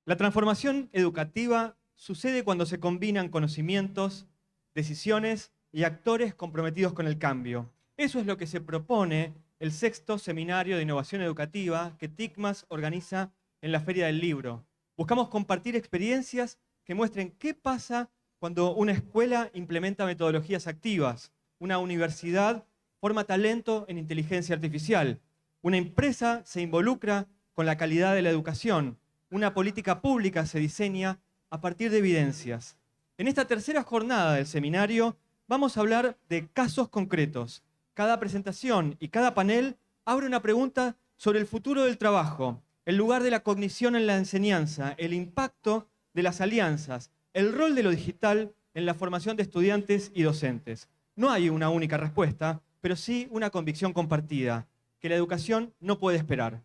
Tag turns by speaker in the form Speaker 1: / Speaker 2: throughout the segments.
Speaker 1: La transformación educativa sucede cuando se combinan conocimientos, decisiones y actores comprometidos con el cambio. Eso es lo que se propone el 6º Seminario de Innovación Educativa que TICMAS organiza en la Feria del Libro. Buscamos compartir experiencias que muestren qué pasa cuando una escuela implementa metodologías activas, una universidad forma talento en inteligencia artificial, una empresa se involucra con la calidad de la educación, una política pública se diseña a partir de evidencias. En esta tercera jornada del seminario vamos a hablar de casos concretos. Cada presentación y cada panel abre una pregunta sobre el futuro del trabajo, el lugar de la cognición en la enseñanza, el impacto de las alianzas, el rol de lo digital en la formación de estudiantes y docentes. No hay una única respuesta, pero sí una convicción compartida, que la educación no puede esperar.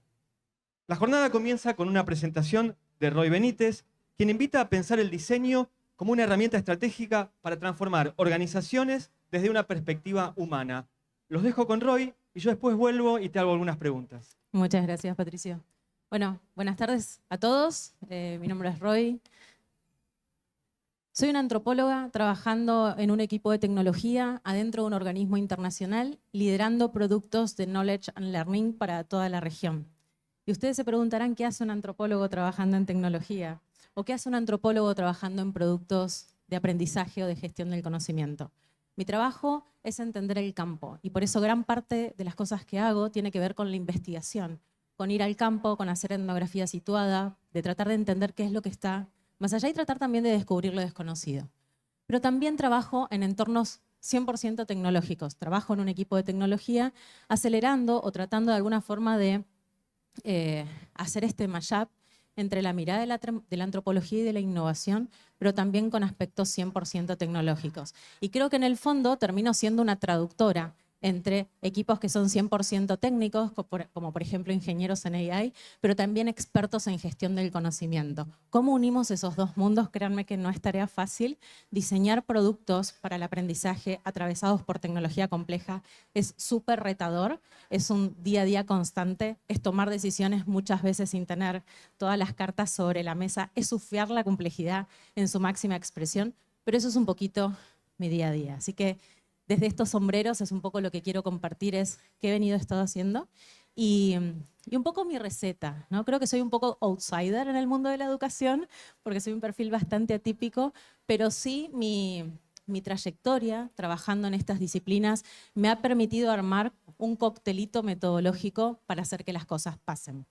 Speaker 1: La jornada comienza con una presentación de Roy Benítez, quien invita a pensar el diseño como una herramienta estratégica para transformar organizaciones desde una perspectiva humana. Los dejo con Roy y yo después vuelvo y te hago algunas preguntas.
Speaker 2: Muchas gracias, Patricio. Bueno, buenas tardes a todos. Mi nombre es Roy. Soy una antropóloga trabajando en un equipo de tecnología adentro de un organismo internacional, liderando productos de Knowledge and Learning para toda la región. Y ustedes se preguntarán qué hace un antropólogo trabajando en tecnología o qué hace un antropólogo trabajando en productos de aprendizaje o de gestión del conocimiento. Mi trabajo es entender el campo y por eso gran parte de las cosas que hago tiene que ver con la investigación, con ir al campo, con hacer etnografía situada, de tratar de entender qué es lo que está más allá y tratar también de descubrir lo desconocido. Pero también trabajo en entornos 100% tecnológicos. Trabajo en un equipo de tecnología acelerando o tratando de alguna forma de hacer este mashup entre la mirada de la antropología y de la innovación, pero también con aspectos 100% tecnológicos. Y creo que en el fondo termino siendo una traductora entre equipos que son 100% técnicos, como por ejemplo ingenieros en AI, pero también expertos en gestión del conocimiento. ¿Cómo unimos esos dos mundos? Créanme que no es tarea fácil. Diseñar productos para el aprendizaje atravesados por tecnología compleja es súper retador, es un día a día constante, es tomar decisiones muchas veces sin tener todas las cartas sobre la mesa, es surfear la complejidad en su máxima expresión, pero eso es un poquito mi día a día. Así que desde estos sombreros es un poco lo que quiero compartir, es qué he estado haciendo y un poco mi receta, ¿no? Creo que soy un poco outsider en el mundo de la educación porque soy un perfil bastante atípico, pero sí mi trayectoria trabajando en estas disciplinas me ha permitido armar un coctelito metodológico para hacer que las cosas pasen.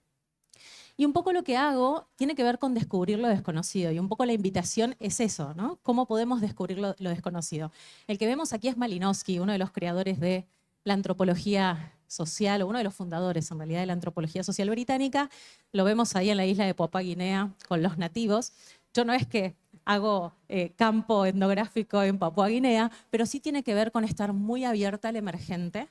Speaker 2: Y un poco lo que hago tiene que ver con descubrir lo desconocido. Y un poco la invitación es eso, ¿no? ¿Cómo podemos descubrir lo desconocido? El que vemos aquí es Malinowski, uno de los creadores de la antropología social, o uno de los fundadores en realidad de la antropología social británica. Lo vemos ahí en la isla de Papúa Guinea con los nativos. Yo no es que hago campo etnográfico en Papúa Guinea, pero sí tiene que ver con estar muy abierta al emergente.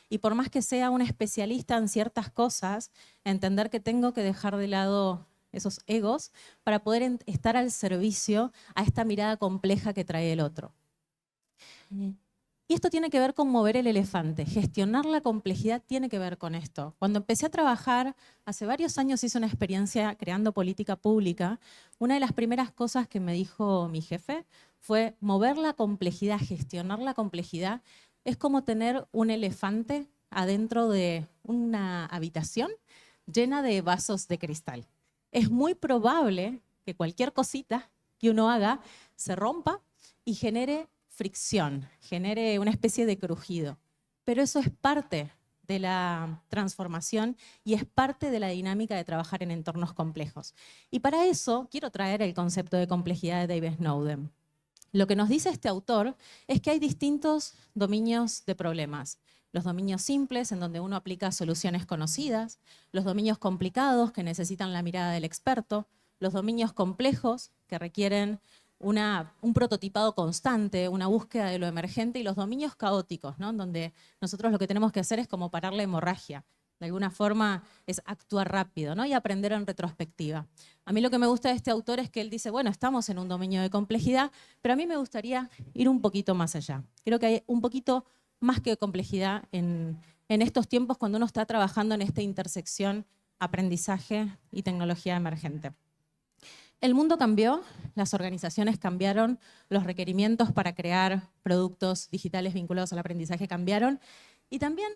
Speaker 2: Y por más que sea un especialista en ciertas cosas, entender que tengo que dejar de lado esos egos para poder estar al servicio a esta mirada compleja que trae el otro. Y esto tiene que ver con mover el elefante. Gestionar la complejidad tiene que ver con esto. Cuando empecé a trabajar, hace varios años hice una experiencia creando política pública. Una de las primeras cosas que me dijo mi jefe fue mover la complejidad, gestionar la complejidad. Es como tener un elefante adentro de una habitación llena de vasos de cristal. Es muy probable que cualquier cosita que uno haga se rompa y genere fricción, genere una especie de crujido. Pero eso es parte de la transformación y es parte de la dinámica de trabajar en entornos complejos. Y para eso quiero traer el concepto de complejidad de David Snowden. Lo que nos dice este autor es que hay distintos dominios de problemas. Los dominios simples, en donde uno aplica soluciones conocidas, los dominios complicados, que necesitan la mirada del experto, los dominios complejos, que requieren un prototipado constante, una búsqueda de lo emergente, y los dominios caóticos, ¿no? Donde nosotros lo que tenemos que hacer es como parar la hemorragia. De alguna forma es actuar rápido, ¿no? Y aprender en retrospectiva. A mí lo que me gusta de este autor es que él dice, bueno, estamos en un dominio de complejidad, pero a mí me gustaría ir un poquito más allá. Creo que hay un poquito más que complejidad en estos tiempos cuando uno está trabajando en esta intersección aprendizaje y tecnología emergente. El mundo cambió, las organizaciones cambiaron, los requerimientos para crear productos digitales vinculados al aprendizaje cambiaron. Y también,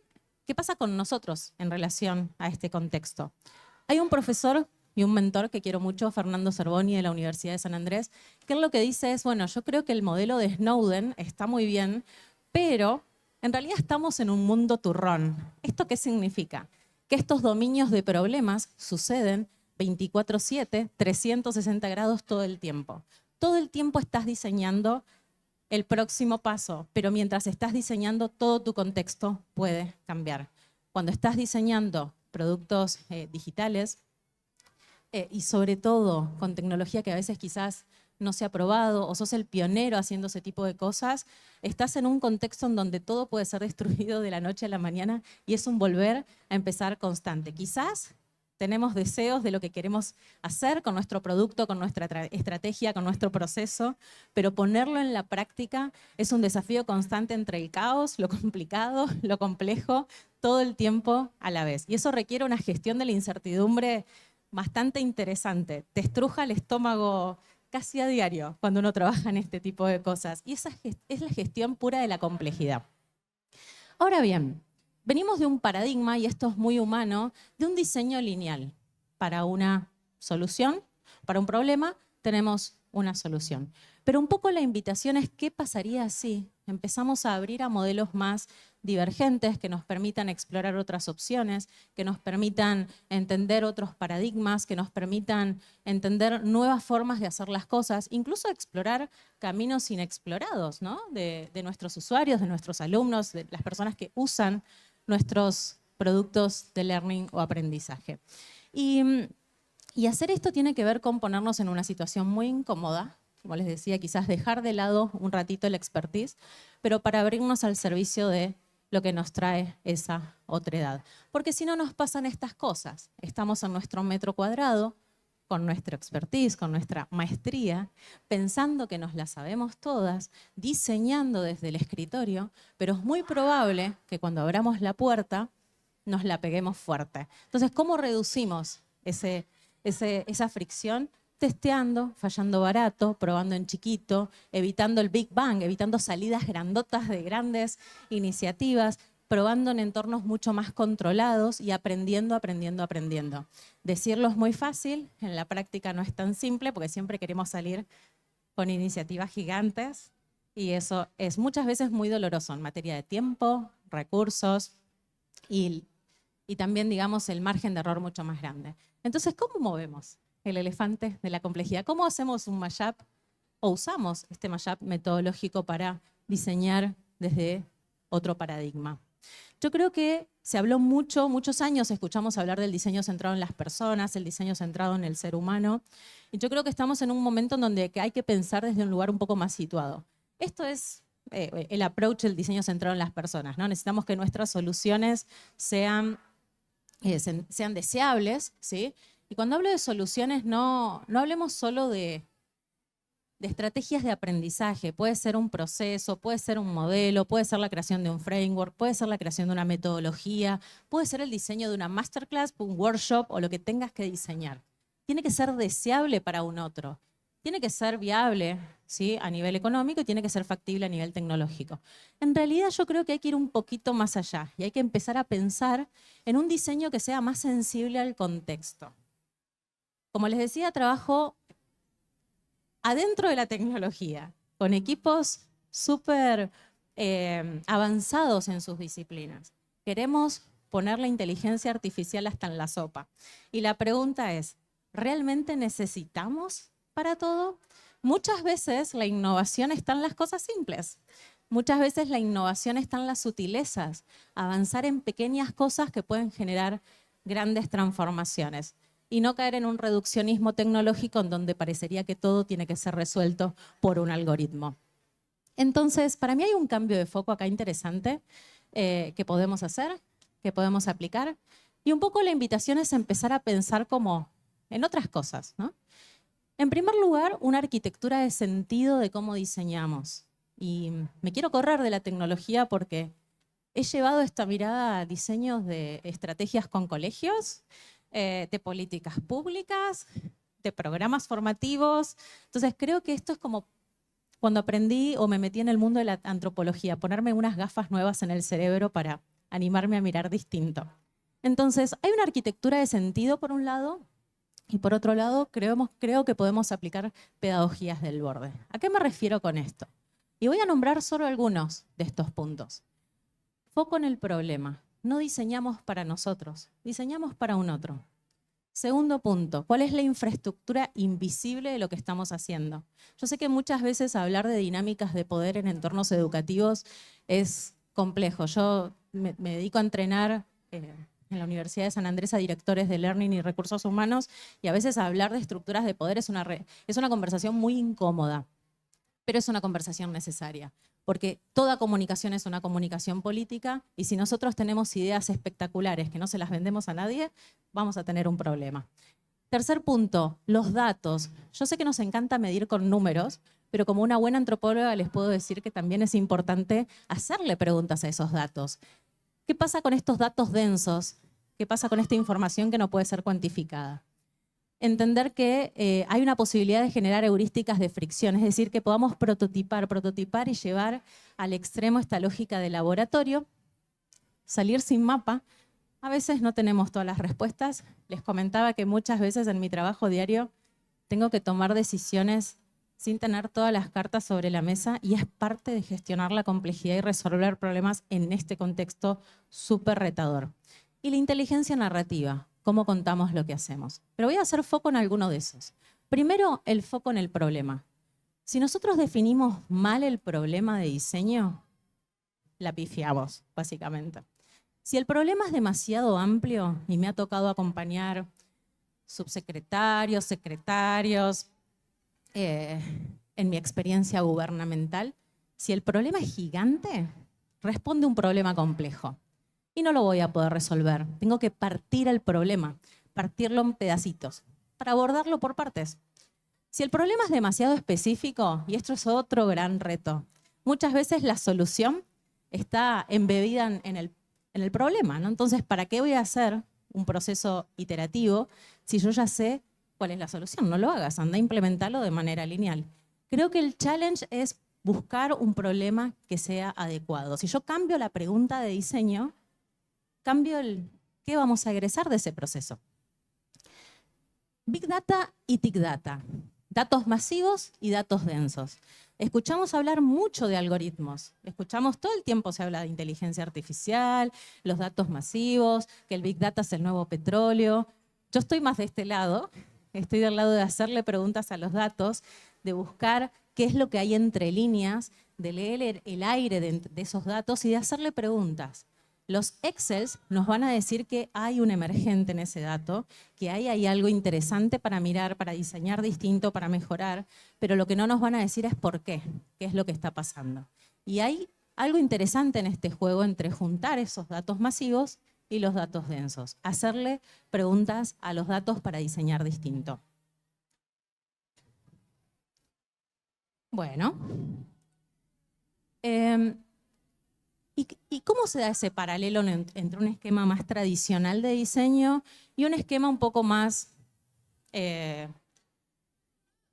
Speaker 2: ¿qué pasa con nosotros en relación a este contexto? Hay un profesor y un mentor que quiero mucho, Fernando Zerboni, de la Universidad de San Andrés, que él lo que dice es, bueno, yo creo que el modelo de Snowden está muy bien, pero en realidad estamos en un mundo turrón. ¿Esto qué significa? Que estos dominios de problemas suceden 24/7, 360 grados todo el tiempo. Todo el tiempo estás diseñando el próximo paso, pero mientras estás diseñando, todo tu contexto puede cambiar. Cuando estás diseñando productos digitales, y sobre todo con tecnología que a veces quizás no se ha probado o sos el pionero haciendo ese tipo de cosas, estás en un contexto en donde todo puede ser destruido de la noche a la mañana y es un volver a empezar constante. Quizás tenemos deseos de lo que queremos hacer con nuestro producto, con nuestra estrategia, con nuestro proceso, pero ponerlo en la práctica es un desafío constante entre el caos, lo complicado, lo complejo, todo el tiempo a la vez. Y eso requiere una gestión de la incertidumbre bastante interesante. Te estruja el estómago casi a diario cuando uno trabaja en este tipo de cosas. Y esa es la gestión pura de la complejidad. Ahora bien, venimos de un paradigma, y esto es muy humano, de un diseño lineal. Para una solución, para un problema, tenemos una solución. Pero un poco la invitación es qué pasaría si empezamos a abrir a modelos más divergentes que nos permitan explorar otras opciones, que nos permitan entender otros paradigmas, que nos permitan entender nuevas formas de hacer las cosas, incluso explorar caminos inexplorados, ¿no? de nuestros usuarios, de nuestros alumnos, de las personas que usan nuestros productos de learning o aprendizaje. Y hacer esto tiene que ver con ponernos en una situación muy incómoda, como les decía, quizás dejar de lado un ratito el expertise, pero para abrirnos al servicio de lo que nos trae esa otredad. Porque si no nos pasan estas cosas, estamos en nuestro metro cuadrado, con nuestro expertise, con nuestra maestría, pensando que nos la sabemos todas, diseñando desde el escritorio, pero es muy probable que cuando abramos la puerta nos la peguemos fuerte. Entonces, ¿cómo reducimos esa fricción? Testeando, fallando barato, probando en chiquito, evitando el Big Bang, evitando salidas grandotas de grandes iniciativas, probando en entornos mucho más controlados y aprendiendo. Decirlo es muy fácil, en la práctica no es tan simple porque siempre queremos salir con iniciativas gigantes y eso es muchas veces muy doloroso en materia de tiempo, recursos y también, digamos, el margen de error mucho más grande. Entonces, ¿cómo movemos el elefante de la complejidad? ¿Cómo hacemos un mashup o usamos este mashup metodológico para diseñar desde otro paradigma? Yo creo que se habló muchos años escuchamos hablar del diseño centrado en las personas, el diseño centrado en el ser humano, y yo creo que estamos en un momento en donde hay que pensar desde un lugar un poco más situado. Esto es el approach del diseño centrado en las personas, ¿no? Necesitamos que nuestras soluciones sean deseables, ¿sí? Y cuando hablo de soluciones, no hablemos solo de estrategias de aprendizaje. Puede ser un proceso, puede ser un modelo, puede ser la creación de un framework, puede ser la creación de una metodología, puede ser el diseño de una masterclass, un workshop o lo que tengas que diseñar. Tiene que ser deseable para un otro. Tiene que ser viable, ¿sí? A nivel económico y tiene que ser factible a nivel tecnológico. En realidad yo creo que hay que ir un poquito más allá y hay que empezar a pensar en un diseño que sea más sensible al contexto. Como les decía, trabajo adentro de la tecnología, con equipos súper avanzados en sus disciplinas. Queremos poner la inteligencia artificial hasta en la sopa. Y la pregunta es, ¿realmente necesitamos para todo? Muchas veces la innovación está en las cosas simples. Muchas veces la innovación está en las sutilezas, avanzar en pequeñas cosas que pueden generar grandes transformaciones y no caer en un reduccionismo tecnológico en donde parecería que todo tiene que ser resuelto por un algoritmo. Entonces, para mí hay un cambio de foco acá interesante que podemos hacer, que podemos aplicar, y un poco la invitación es empezar a pensar como en otras cosas, ¿no? En primer lugar, una arquitectura de sentido de cómo diseñamos. Y me quiero correr de la tecnología porque he llevado esta mirada a diseños de estrategias con colegios, de políticas públicas, de programas formativos. Entonces creo que esto es como cuando aprendí o me metí en el mundo de la antropología, ponerme unas gafas nuevas en el cerebro para animarme a mirar distinto. Entonces, hay una arquitectura de sentido por un lado, y por otro lado, creo que podemos aplicar pedagogías del borde. ¿A qué me refiero con esto? Y voy a nombrar solo algunos de estos puntos. Foco en el problema. No diseñamos para nosotros, diseñamos para un otro. Segundo punto, ¿cuál es la infraestructura invisible de lo que estamos haciendo? Yo sé que muchas veces hablar de dinámicas de poder en entornos educativos es complejo. Yo me dedico a entrenar en la Universidad de San Andrés a directores de Learning y Recursos Humanos, y a veces hablar de estructuras de poder es una conversación muy incómoda, pero es una conversación necesaria, porque toda comunicación es una comunicación política, y si nosotros tenemos ideas espectaculares que no se las vendemos a nadie, vamos a tener un problema. Tercer punto, los datos. Yo sé que nos encanta medir con números, pero como una buena antropóloga les puedo decir que también es importante hacerle preguntas a esos datos. ¿Qué pasa con estos datos densos? ¿Qué pasa con esta información que no puede ser cuantificada? Entender que hay una posibilidad de generar heurísticas de fricción, es decir, que podamos prototipar y llevar al extremo esta lógica de laboratorio, salir sin mapa. A veces no tenemos todas las respuestas. Les comentaba que muchas veces en mi trabajo diario tengo que tomar decisiones sin tener todas las cartas sobre la mesa, y es parte de gestionar la complejidad y resolver problemas en este contexto súper retador. Y la inteligencia narrativa, cómo contamos lo que hacemos. Pero voy a hacer foco en alguno de esos. Primero, el foco en el problema. Si nosotros definimos mal el problema de diseño, la pifiamos, básicamente. Si el problema es demasiado amplio, y me ha tocado acompañar subsecretarios, secretarios, en mi experiencia gubernamental, si el problema es gigante, responde a un problema complejo. Y no lo voy a poder resolver. Tengo que partir el problema, partirlo en pedacitos, para abordarlo por partes. Si el problema es demasiado específico, y esto es otro gran reto, muchas veces la solución está embebida en el problema, ¿no? Entonces, ¿para qué voy a hacer un proceso iterativo si yo ya sé cuál es la solución? No lo hagas, anda a implementarlo de manera lineal. Creo que el challenge es buscar un problema que sea adecuado. Si yo cambio la pregunta de diseño, cambio qué vamos a egresar de ese proceso. Big Data y Tic Data. Datos masivos y datos densos. Escuchamos hablar mucho de algoritmos. Todo el tiempo se habla de inteligencia artificial, los datos masivos, que el Big Data es el nuevo petróleo. Yo estoy más de este lado. Estoy del lado de hacerle preguntas a los datos, de buscar qué es lo que hay entre líneas, de leer el aire de esos datos y de hacerle preguntas. Los Excels nos van a decir que hay un emergente en ese dato, que hay algo interesante para mirar, para diseñar distinto, para mejorar, pero lo que no nos van a decir es por qué es lo que está pasando. Y hay algo interesante en este juego entre juntar esos datos masivos y los datos densos. Hacerle preguntas a los datos para diseñar distinto. Bueno. ¿Y cómo se da ese paralelo entre un esquema más tradicional de diseño y un esquema un poco más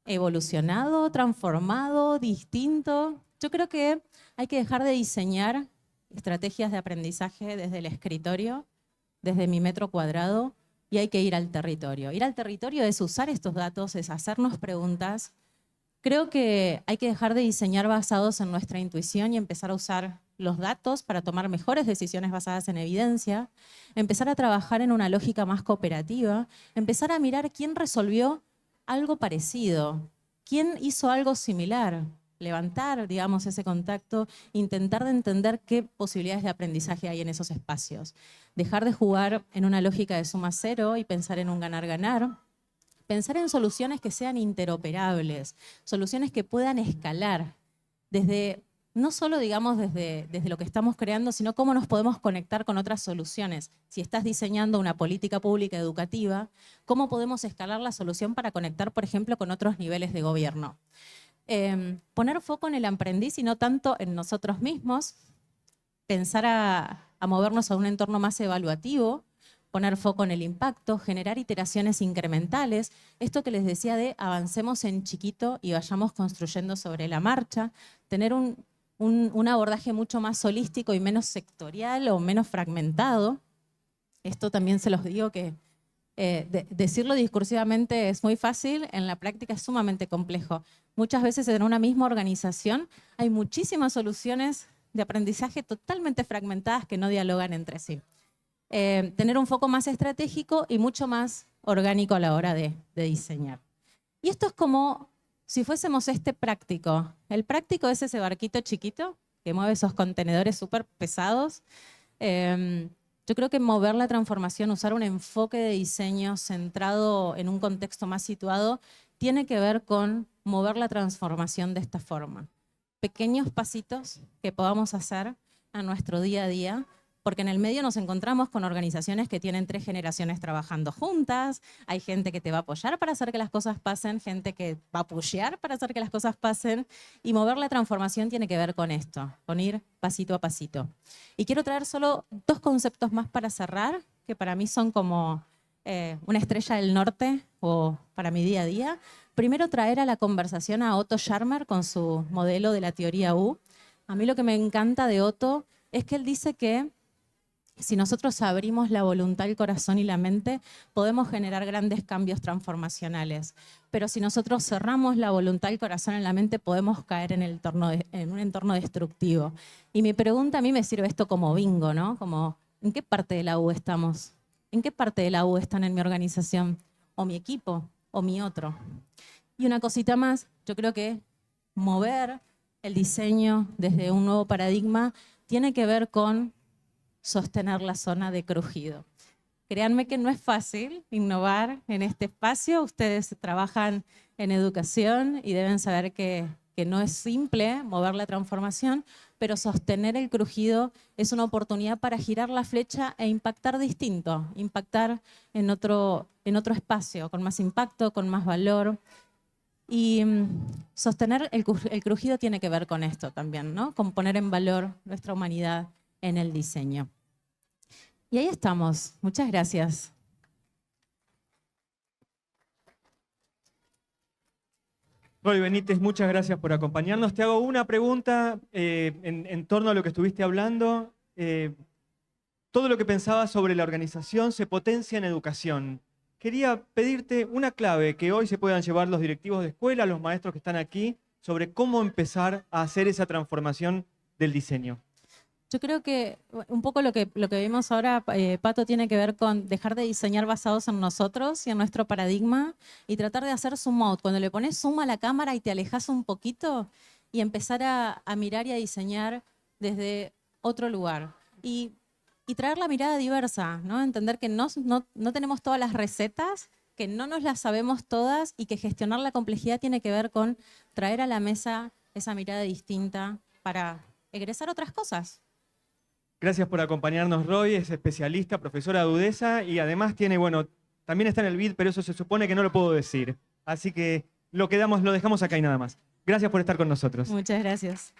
Speaker 2: evolucionado, transformado, distinto? Yo creo que hay que dejar de diseñar estrategias de aprendizaje desde el escritorio, desde mi metro cuadrado, y hay que ir al territorio. Ir al territorio es usar estos datos, es hacernos preguntas. Creo que hay que dejar de diseñar basados en nuestra intuición y empezar a usar los datos para tomar mejores decisiones basadas en evidencia, empezar a trabajar en una lógica más cooperativa, empezar a mirar quién resolvió algo parecido, quién hizo algo similar, levantar, digamos, ese contacto, intentar de entender qué posibilidades de aprendizaje hay en esos espacios. Dejar de jugar en una lógica de suma cero y pensar en un ganar-ganar. Pensar en soluciones que sean interoperables, soluciones que puedan escalar, no solo digamos desde lo que estamos creando, sino cómo nos podemos conectar con otras soluciones. Si estás diseñando una política pública educativa, ¿cómo podemos escalar la solución para conectar, por ejemplo, con otros niveles de gobierno? Poner foco en el aprendiz y no tanto en nosotros mismos, pensar a movernos a un entorno más evaluativo, poner foco en el impacto, generar iteraciones incrementales, esto que les decía de avancemos en chiquito y vayamos construyendo sobre la marcha, tener un abordaje mucho más holístico y menos sectorial o menos fragmentado. Esto también se los digo que decirlo discursivamente es muy fácil, en la práctica es sumamente complejo. Muchas veces en una misma organización hay muchísimas soluciones de aprendizaje totalmente fragmentadas que no dialogan entre sí. Tener un foco más estratégico y mucho más orgánico a la hora de diseñar. Y esto es como si fuésemos práctico. El práctico es ese barquito chiquito que mueve esos contenedores súper pesados. Yo creo que mover la transformación, usar un enfoque de diseño centrado en un contexto más situado, tiene que ver con mover la transformación de esta forma. Pequeños pasitos que podamos hacer a nuestro día a día, porque en el medio nos encontramos con organizaciones que tienen 3 generaciones trabajando juntas, hay gente que te va a apoyar para hacer que las cosas pasen, gente que va a pushear para hacer que las cosas pasen, y mover la transformación tiene que ver con esto, con ir pasito a pasito. Y quiero traer solo 2 conceptos más para cerrar, que para mí son como una estrella del norte o para mi día a día. Primero, traer a la conversación a Otto Scharmer con su modelo de la teoría U. A mí lo que me encanta de Otto es que él dice que si nosotros abrimos la voluntad, el corazón y la mente, podemos generar grandes cambios transformacionales. Pero si nosotros cerramos la voluntad, el corazón y la mente, podemos caer en un entorno destructivo. Y mi pregunta, a mí me sirve esto como bingo, ¿no? Como, ¿en qué parte de la U estamos? ¿En qué parte de la U están en mi organización? ¿O mi equipo? ¿O mi otro? Y una cosita más, yo creo que mover el diseño desde un nuevo paradigma tiene que ver con sostener la zona de crujido. Créanme que no es fácil innovar en este espacio. Ustedes trabajan en educación y deben saber que no es simple mover la transformación, pero sostener el crujido es una oportunidad para girar la flecha e impactar distinto, impactar en otro espacio, con más impacto, con más valor. Y sostener el crujido tiene que ver con esto también, ¿no? Con poner en valor nuestra humanidad en el diseño. Y ahí estamos. Muchas gracias.
Speaker 1: Roy Benítez, muchas gracias por acompañarnos. Te hago una pregunta en torno a lo que estuviste hablando. Todo lo que pensabas sobre la organización se potencia en educación. Quería pedirte una clave que hoy se puedan llevar los directivos de escuela, los maestros que están aquí, sobre cómo empezar a hacer esa transformación del diseño.
Speaker 2: Yo creo que un poco lo que vimos ahora, Pato, tiene que ver con dejar de diseñar basados en nosotros y en nuestro paradigma y tratar de hacer zoom out. Cuando le pones zoom a la cámara y te alejas un poquito y empezar a mirar y a diseñar desde otro lugar. Y traer la mirada diversa, ¿no? Entender que no tenemos todas las recetas, que no nos las sabemos todas y que gestionar la complejidad tiene que ver con traer a la mesa esa mirada distinta para egresar otras cosas.
Speaker 1: Gracias por acompañarnos, Roy. Es especialista, profesora de UDESA y además tiene, bueno, también está en el BID, pero eso se supone que no lo puedo decir. Así que lo dejamos acá y nada más. Gracias por estar con nosotros.
Speaker 2: Muchas gracias.